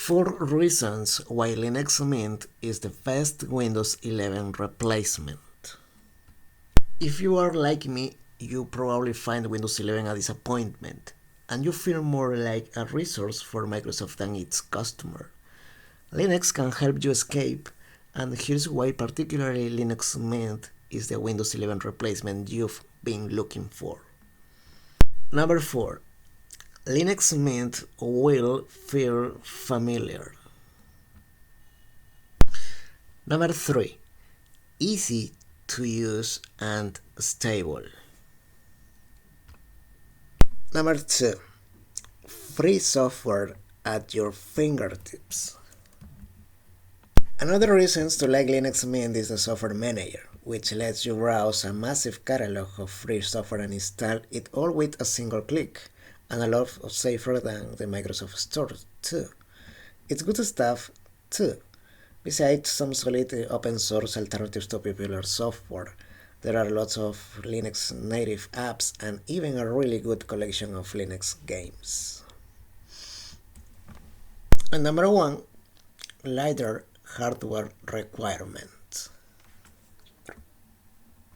4 reasons why Linux Mint is the best Windows 11 replacement. If you are like me, you probably find Windows 11 a disappointment, and you feel more like a resource for Microsoft than its customer. Linux can help you escape, and here's why particularly Linux Mint is the Windows 11 replacement you've been looking for. Number 4. Linux Mint will feel familiar. Number 3. Easy to use and stable. Number 2. Free software at your fingertips. Another reason to like Linux Mint is the software manager, which lets you browse a massive catalog of free software and install it all with a single click, and a lot safer than the Microsoft Store too. It's good stuff too. Besides some solid open source alternatives to popular software, there are lots of Linux native apps and even a really good collection of Linux games. And number 1, lighter hardware requirement.